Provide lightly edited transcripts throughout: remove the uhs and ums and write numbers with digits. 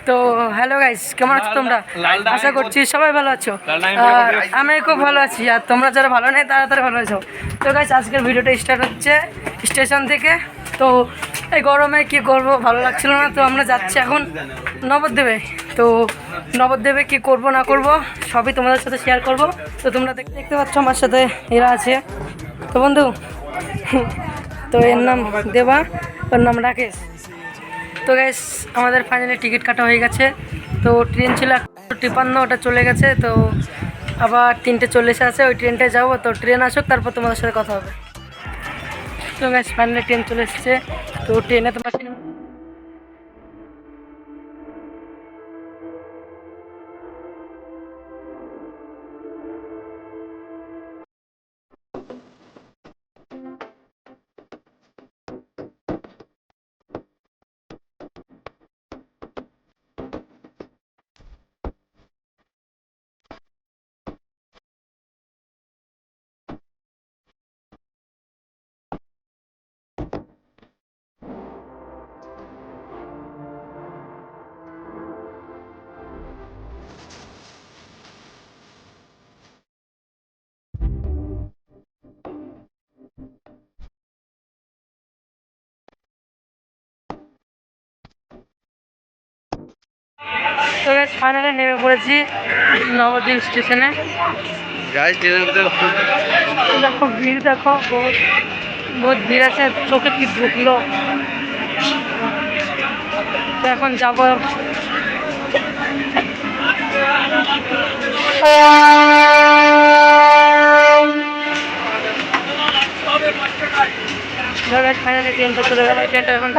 তো hello guys, কেমন আছো তোমরা? আশা করছি সবাই ভালো আছো। আর আমি খুব ভালো আছি, আর তোমরা যারা ভালো নেই তারা তারা ভালো আছো। তো গাইস, আজকের ভিডিওটা স্টার্ট হচ্ছে স্টেশন থেকে। তো এই গরমে কি করব, ভালো লাগছিল না, তো আমরা যাচ্ছি এখন নবদ্বীপে। তো নবদ্বীপে কি করব না করব সবই তোমাদের সাথে শেয়ার করব। তো তোমরা দেখতে পাচ্ছ আমার সাথে এরা আছে। তো বন্ধু, তো এর নাম দেবা, ওর নাম রাকেশ। তো গ্যাস, আমাদের ফাইনালি টিকিট কাটা হয়ে গেছে। তো ট্রেন ছিল 1:53, ওটা চলে গেছে। তো আবার 3:40 আছে, ওই ট্রেনটায় যাবো। তো ট্রেন আসুক, তারপর তোমাদের সাথে কথা হবে। তো গ্যাস, ফাইনালি ট্রেন চলে এসেছে। তো ট্রেনে তোমার তো গ্যাস, ফাইনালি নেমে পড়েছি নবদ্বীপ স্টেশনে। দেখো ভিড়, দেখো বহুত বহুত ভিড় আছে, চোখে কি ঢুকলো। তো এখন যাবো। ফাইনালি ট্রেনটা চলে গেল, ট্রেনটা এখন।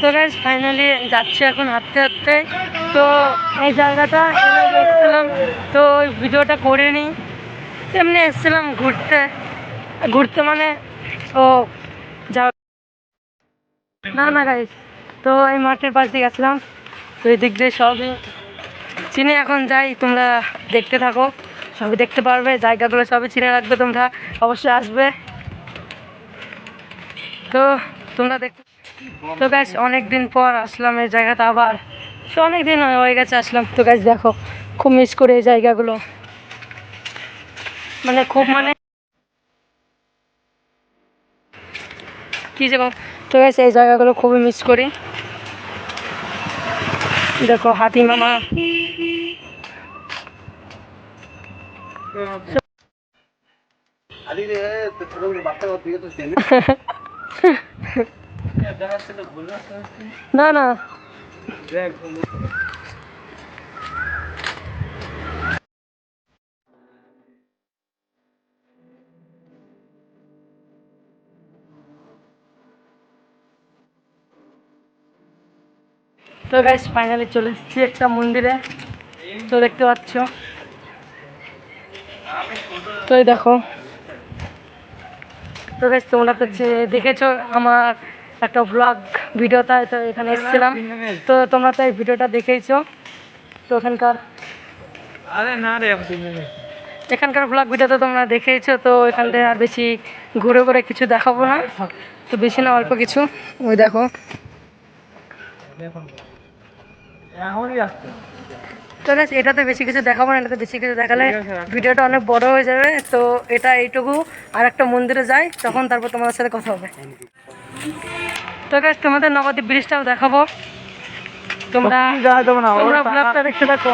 তো গাইজ, ফাইনালি যাচ্ছি এখন হাঁটতে হাঁটতে। তো এই জায়গাটা এসেছিলাম, তো ওই ভিডিওটা করে নিই। এমনি এসেছিলাম ঘুরতে, ঘুরতে মানে ও যা না না গাইজ। তো এই মাঠের পাশ দিয়ে গেছিলাম, তো এই দিক দিয়ে সবই চিনে। এখন যাই, তোমরা দেখতে থাকো, সবই দেখতে পারবে, জায়গাগুলো সবই চিনে রাখবে তোমরা, অবশ্যই আসবে। তো তোমরা দেখ। তো গাছ, অনেক দিন পর আসলাম এই জায়গাটা আবার। সে অনেক দিন হয়ে গেছে আসলাম। তো গাছ দেখো, খুব মিস করি এই জায়গাগুলো, মানে খুব, মানে কি যে। তো গাছ, এই জায়গাগুলো খুবই মিস করি। দেখো হাতি মামা। না না, তো গাইস, ফাইনালি চলে এসেছি একটা মন্দিরে। তো দেখতে পাচ্ছ, তো এই দেখো। তো গাইস, তোমরা তো দেখেছো আমার একটা ব্লগ ভিডিওটা, তো এখানে এসেছিলাম। তো তোমরা তো এই ভিডিওটা দেখেইছো। তো এখানকার ব্লগ ভিডিওতে তোমরা দেখেইছো। তো এখান থেকে আর বেশি ঘুরে ঘুরে কিছু দেখাবো না, তো বেশি না, অল্প কিছু। ওই দেখো, তো গাইস, এটাতে বেশি কিছু দেখাবো না, এটাতে বেশি কিছু দেখালে ভিডিওটা অনেক বড় হয়ে যাবে। তো এটা এইটুকু, আর একটা মন্দিরে যাই, তখন তারপর তোমাদের সাথে কথা হবে। তো গাইস, তোমাদের নবদ্বীপ ব্রিজটাও দেখাবো, তোমরা তোমরা ব্লগটা দেখতে থাকো।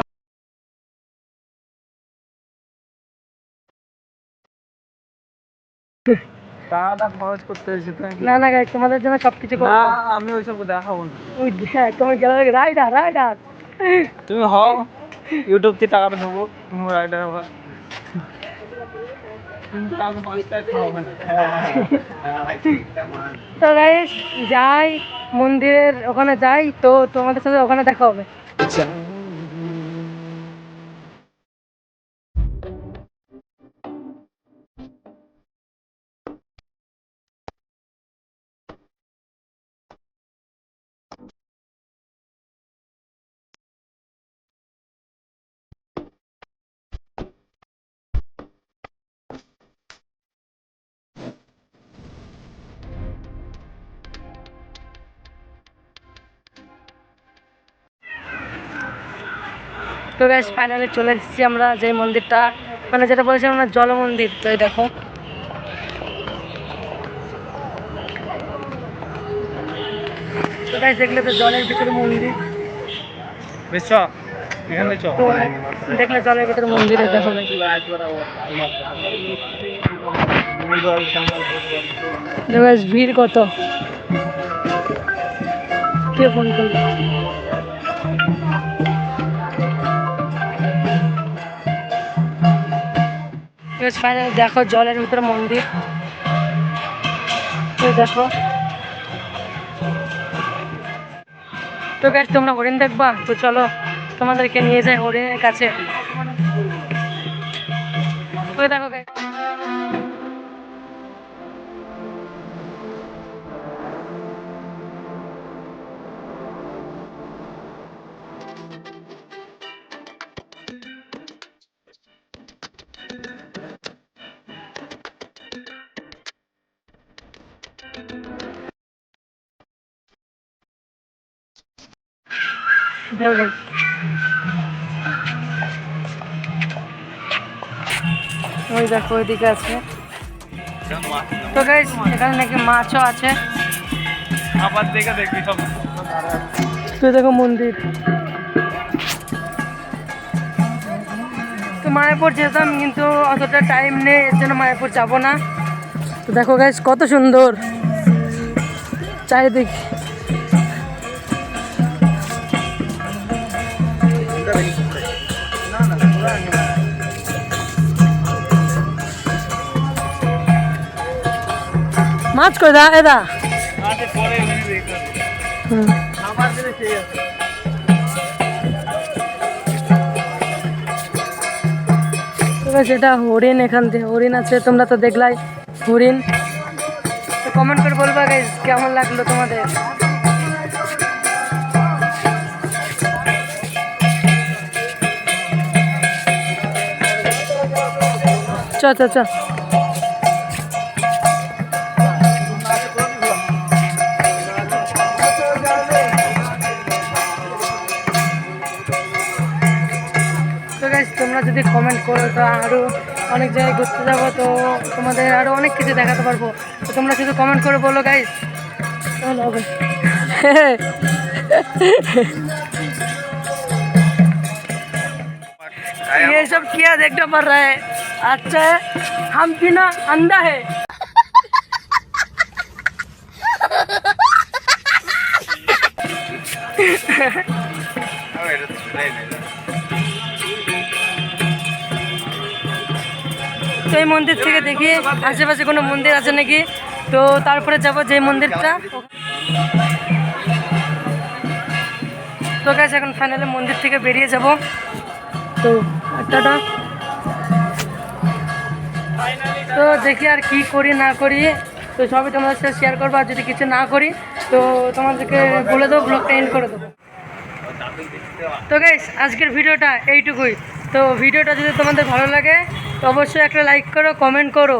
টাকাটা খরচ করতে হয়েছে তো নাকি? না না গাইস, তোমাদের জন্য সবকিছু করবো। না, আমি ওইসব দেখাবো না। ওই তোমার গেলে রাইডার রাইডার। তুমি হও, ইউটিউব থেকে টাকাটা দেবো, তুমি রাইডার হবা। কিন্তু আমি পয়সায় খাওয়াবো না। তো গাইস, যাই মন্দিরের ওখানে যাই, তো তোমাদের সাথে ওখানে দেখা হবে। আচ্ছা। তো গাইস ফাইনালি চলে এসেছি আমরা যে মন্দিরটা, মানে যেটা বলেছিলাম না জল মন্দির। তো এই দেখো তো গাইস দেখলে তো জলের ভিতরে মন্দির, বেশ এখানে চ তো দেখলে জলের ভিতরে মন্দিরে দেখো গাইস ভিড় কত, কে ফোন করলো? ফাইনালি দেখো জলের ভিতরে মন্দির, দেখো। তো গাইস তোমরা হরিণ দেখবা, তো চলো তোমাদেরকে নিয়ে যাই হরিণের কাছে। তো দেখো গাইস ওই দেখো ওইদিকে আছে। তো গাইস এখানে নাকি মাছও আছে। আবার দেখে দেখবি সব। তো দেখো মন্দির। তো মায়াপুর যেতাম কিন্তু অতটা টাইম নেই, এর জন্য মায়াপুর যাবো না। তো দেখো গাইস কত সুন্দর চারিদিক। মাছ কই দা এদা সেটা হরিণ, এখান থেকে হরিণ আছে, তোমরা তো দেখলাই হরিণ। তো কমেন্ট করে বলবা গাইস কেমন লাগলো তোমাদের। চ চ চ তো গাইস তোমরা যদি কমেন্ট করো তো আরও অনেক জায়গায় ঘুরতে যাবো, তো তোমাদের আরও অনেক কিছু দেখাতে পারবো। তো তোমরা শুধু কমেন্ট করে বলো গাইস, তাহলে হবে। ये सब क्या देखना पड़ रहा है? अच्छा है हम बिना अंधा है। তো এই মন্দির থেকে দেখি আশেপাশে কোনো মন্দির আছে নাকি, তো তারপরে যাব যে মন্দিরটা। তো গাইস এখন ফাইনালি মন্দির থেকে বেরিয়ে যাব। তো টাটা। তো দেখি আর কি করি না করি, তো সবই তোমাদের সাথে শেয়ার করবো। আর যদি কিছু না করি তো তোমাদেরকে বলে দেবো, ব্লগটা এন্ড করে দেবো। তো গাইস আজকের ভিডিওটা এইটুকুই। তো ভিডিওটা যদি তোমাদের ভালো লাগে তো অবশ্যই একটা লাইক করো, কমেন্ট করো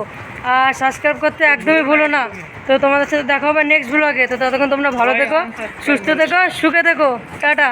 আর সাবস্ক্রাইব করতে একদমই ভুলো না। তো তোমাদের সাথে দেখা হবে নেক্সট ব্লগে। তো ততক্ষণ তোমরা ভালো থেকো, সুস্থ থেকো, সুখে থেকো, টাটা।